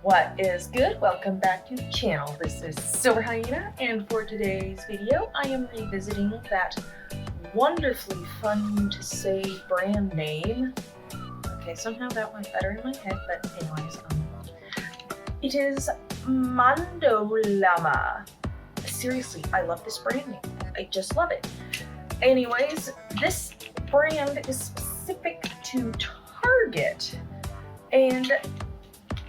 What is good? Welcome back to the channel. This is Silver Hyena, and for today's video, I am revisiting that wonderfully fun to say brand name. Okay, somehow that went better in my head, but anyways, it is Mondo Llama. Seriously, I love this brand name. I just love it. Anyways, this brand is specific to Target, and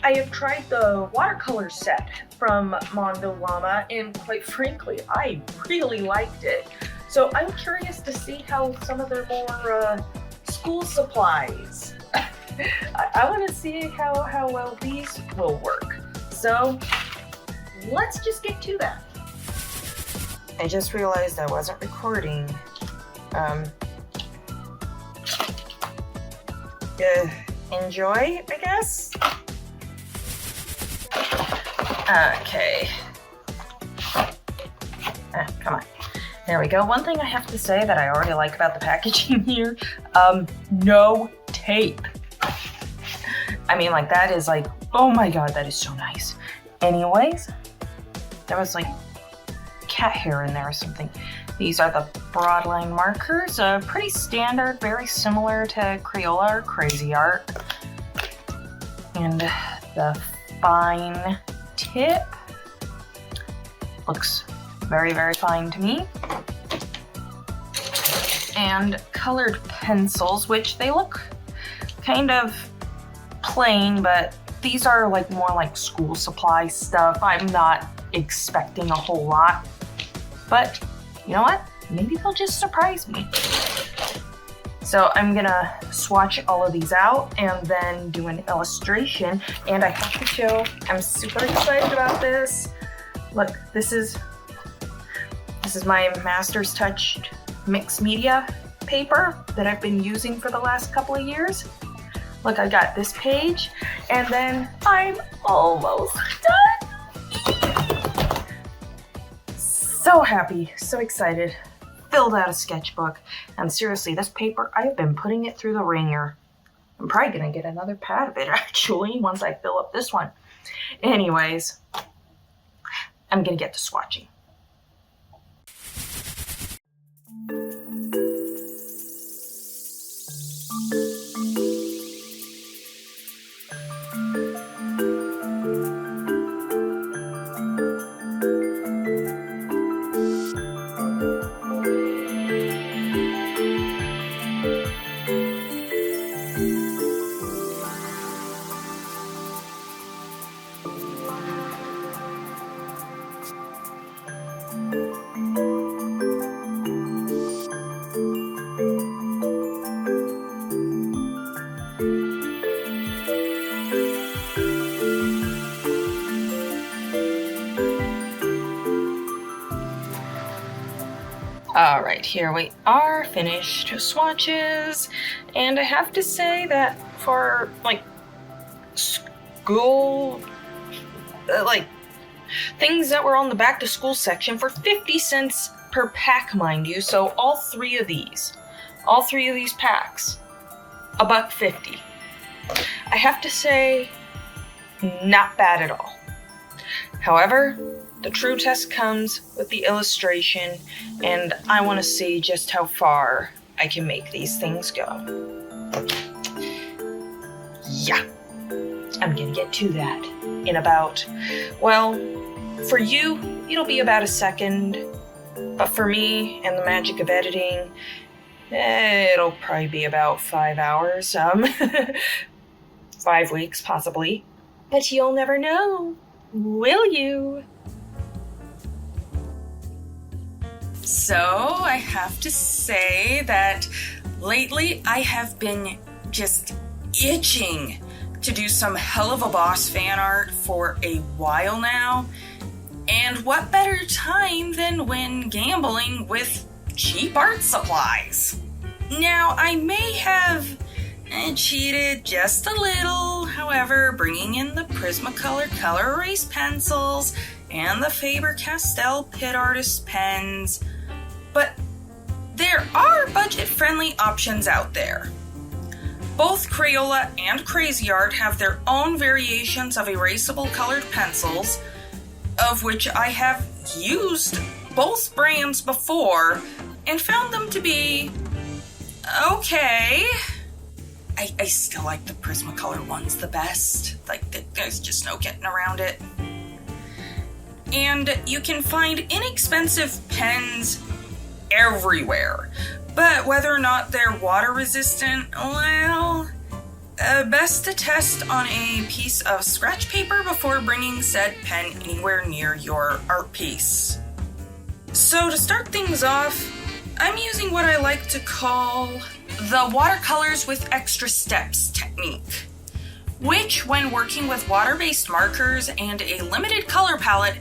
I have tried the watercolor set from Mondo Llama, and quite frankly, I really liked it. So I'm curious to see how some of their more school supplies, I want to see how well these will work. So let's just get to that. I just realized I wasn't recording. Enjoy, I guess? Okay. Come on. There we go. One thing I have to say that I already like about the packaging here, no tape. I mean, like, that is like, oh my god, that is so nice. Anyways, there was like cat hair in there or something. These are the broadline markers, pretty standard, very similar to Crayola or Crazy Art. And the fine tip looks very, very fine to me. And colored pencils, which they look kind of plain, but these are like more like school supply stuff. I'm not expecting a whole lot, but you know what? Maybe they'll just surprise me. So I'm gonna swatch all of these out and then do an illustration. And I have to show, I'm super excited about this. Look, this is my Master's Touch mixed media paper that I've been using for the last couple of years. Look, I got this page, and then I'm almost done. So happy, so excited. Filled out a sketchbook, and seriously, this paper, I've been putting it through the ringer. I'm probably gonna get another pad of it actually once I fill up this one. Anyways, I'm gonna get to swatching. All right, here we are, finished swatches, and I have to say that for like school, like things that were on the back to school section for 50 cents per pack, mind you, so all three of these packs, $1.50. I have to say, not bad at all. However, the true test comes with the illustration, and I want to see just how far I can make these things go. Yeah, I'm gonna get to that in about, well, for you, it'll be about a second, but for me and the magic of editing, it'll probably be about 5 hours, 5 weeks possibly, but you'll never know, will you? So I have to say that lately I have been just itching to do some Helluva Boss fan art for a while now. And what better time than when gambling with cheap art supplies? Now, I may have cheated just a little, however, bringing in the Prismacolor Col-Erase pencils and the Faber-Castell Pitt Artist pens, but there are budget-friendly options out there. Both Crayola and Crazy Art have their own variations of erasable colored pencils, of which I have used both brands before and found them to be okay. I still like the Prismacolor ones the best. Like, there's just no getting around it. And you can find inexpensive pens everywhere. But whether or not they're water resistant, well, best to test on a piece of scratch paper before bringing said pen anywhere near your art piece. So to start things off, I'm using what I like to call the watercolors with extra steps technique, which when working with water-based markers and a limited color palette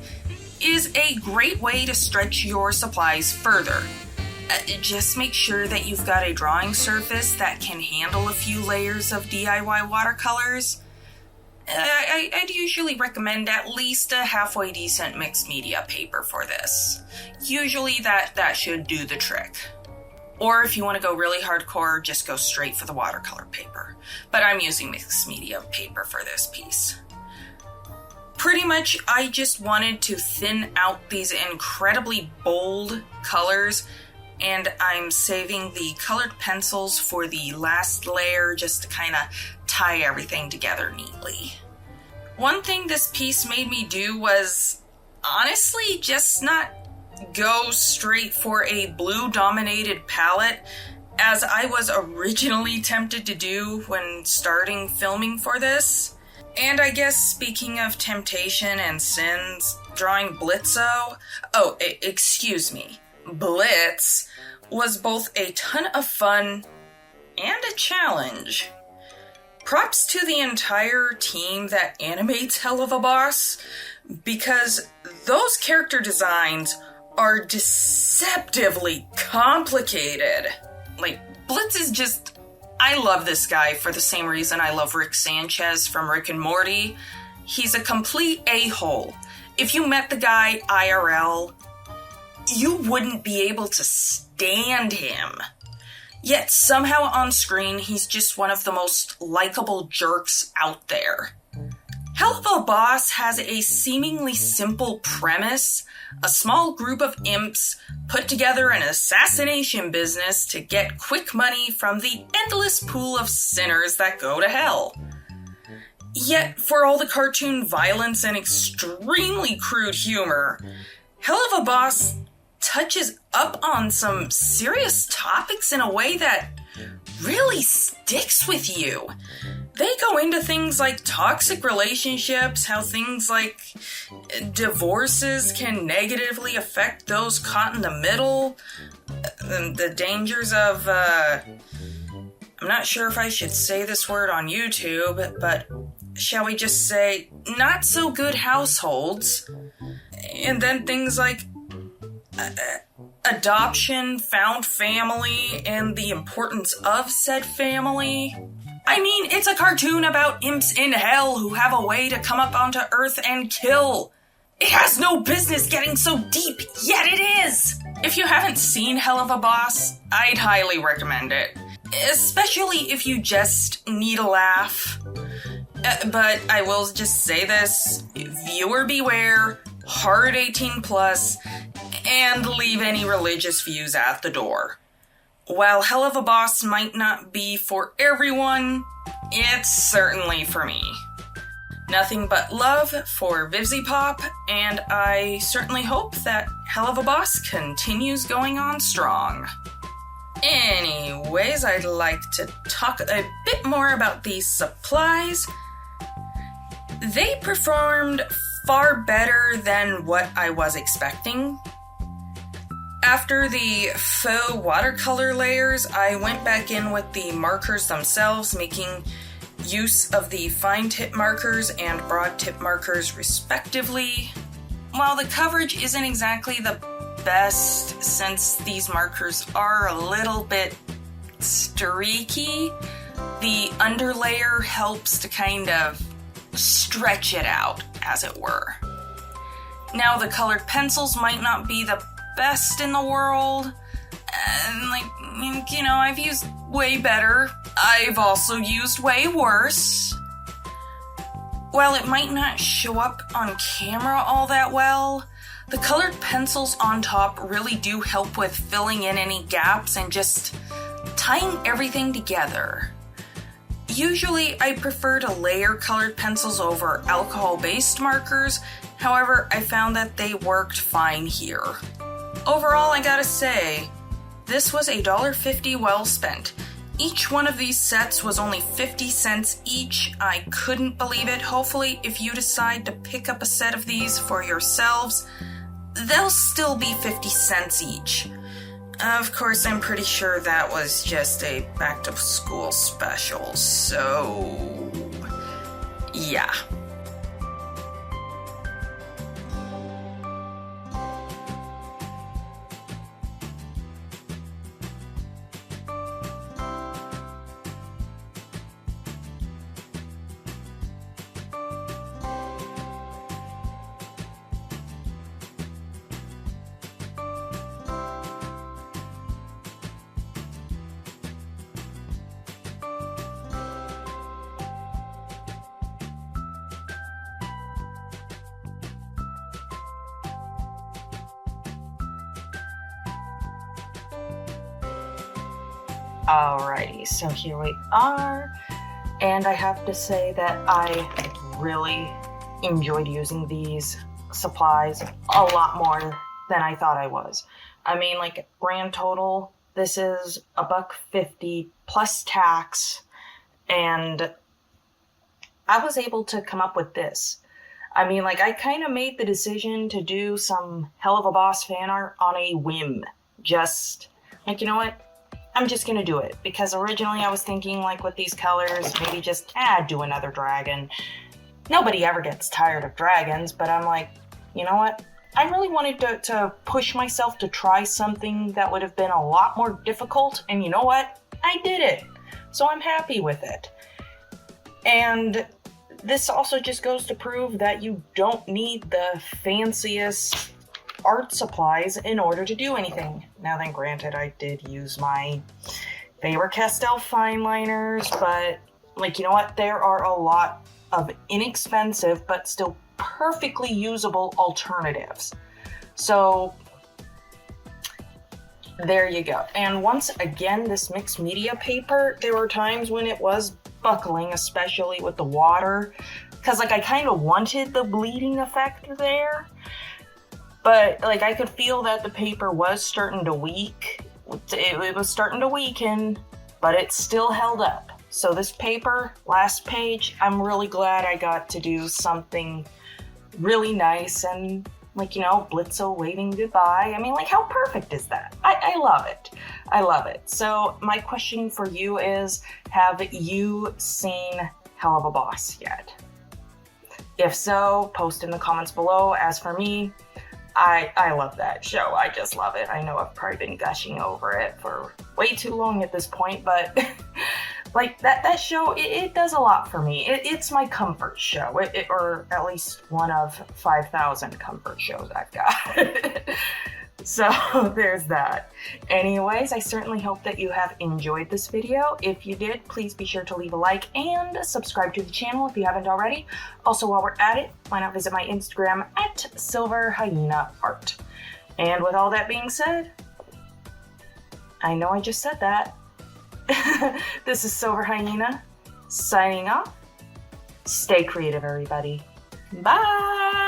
is a great way to stretch your supplies further. Just make sure that you've got a drawing surface that can handle a few layers of DIY watercolors. I'd usually recommend at least a halfway decent mixed media paper for this. Usually that should do the trick. Or if you want to go really hardcore, just go straight for the watercolor paper. But I'm using mixed media paper for this piece. Pretty much, I just wanted to thin out these incredibly bold colors, and I'm saving the colored pencils for the last layer just to kind of tie everything together neatly. One thing this piece made me do was honestly just not go straight for a blue-dominated palette, as I was originally tempted to do when starting filming for this. And I guess speaking of temptation and sins, drawing Blitz was both a ton of fun and a challenge. Props to the entire team that animates Helluva Boss, because those character designs are deceptively complicated. Like, Blitz is just... I love this guy for the same reason I love Rick Sanchez from Rick and Morty. He's a complete a-hole. If you met the guy IRL, you wouldn't be able to stand him. Yet somehow on screen, he's just one of the most likable jerks out there. Helluva Boss has a seemingly simple premise: a small group of imps put together an assassination business to get quick money from the endless pool of sinners that go to hell. Yet, for all the cartoon violence and extremely crude humor, Helluva Boss touches up on some serious topics in a way that really sticks with you. They go into things like toxic relationships, how things like divorces can negatively affect those caught in the middle, the dangers of, I'm not sure if I should say this word on YouTube, but shall we just say not so good households, and then things like adoption, found family, and the importance of said family. I mean, it's a cartoon about imps in hell who have a way to come up onto Earth and kill. It has no business getting so deep, yet it is! If you haven't seen Helluva Boss, I'd highly recommend it. Especially if you just need a laugh. But I will just say this: viewer beware, hard 18 plus, and leave any religious views at the door. While Helluva Boss might not be for everyone, it's certainly for me. Nothing but love for VivziePop, and I certainly hope that Helluva Boss continues going on strong. Anyways, I'd like to talk a bit more about these supplies. They performed far better than what I was expecting. After the faux watercolor layers, I went back in with the markers themselves, making use of the fine tip markers and broad tip markers respectively. While the coverage isn't exactly the best, since these markers are a little bit streaky, the underlayer helps to kind of stretch it out, as it were. Now, the colored pencils might not be the best in the world, and You know, I've used way better. I've also used way worse. While it might not show up on camera all that well, the colored pencils on top really do help with filling in any gaps and just tying everything together. Usually I prefer to layer colored pencils over alcohol-based markers, however, I found that they worked fine here. Overall, I gotta say, this was $1.50 well spent. Each one of these sets was only 50 cents each. I couldn't believe it. Hopefully, if you decide to pick up a set of these for yourselves, they'll still be 50 cents each. Of course, I'm pretty sure that was just a back-to-school special, so yeah. Alrighty, so here we are, and I have to say that I really enjoyed using these supplies a lot more than I thought I was. I mean, like, grand total, this is $1.50 plus tax, and I was able to come up with this. I mean, like, I kind of made the decision to do some Helluva Boss fan art on a whim. Just, like, you know what? I'm just gonna do it, because originally I was thinking, like, with these colors, maybe just, do another dragon. Nobody ever gets tired of dragons, but I'm like, you know what? I really wanted to push myself to try something that would have been a lot more difficult, and you know what? I did it. So I'm happy with it. And this also just goes to prove that you don't need the fanciest art supplies in order to do anything. Now then, granted, I did use my Faber-Castell fine liners, but, like, you know what? There are a lot of inexpensive but still perfectly usable alternatives. So there you go. And once again, this mixed media paper, there were times when it was buckling, especially with the water, because, like, I kind of wanted the bleeding effect there. But, like, I could feel that the paper was starting to weak. It was starting to weaken, but it still held up. So this paper, last page, I'm really glad I got to do something really nice and, like, you know, Blitzo waving goodbye. I mean, like, how perfect is that? I love it. I love it. So my question for you is, have you seen Helluva Boss yet? If so, post in the comments below. As for me, I love that show. I just love it. I know I've probably been gushing over it for way too long at this point, but like that show, it does a lot for me. It's my comfort show, or at least one of 5,000 comfort shows I've got. So there's that. Anyways, I certainly hope that you have enjoyed this video. If you did, please be sure to leave a like and subscribe to the channel if you haven't already. Also, while we're at it, why not visit my Instagram at SilverHyenaArt. And with all that being said, I know I just said that. This is Silver Hyena signing off. Stay creative, everybody. Bye!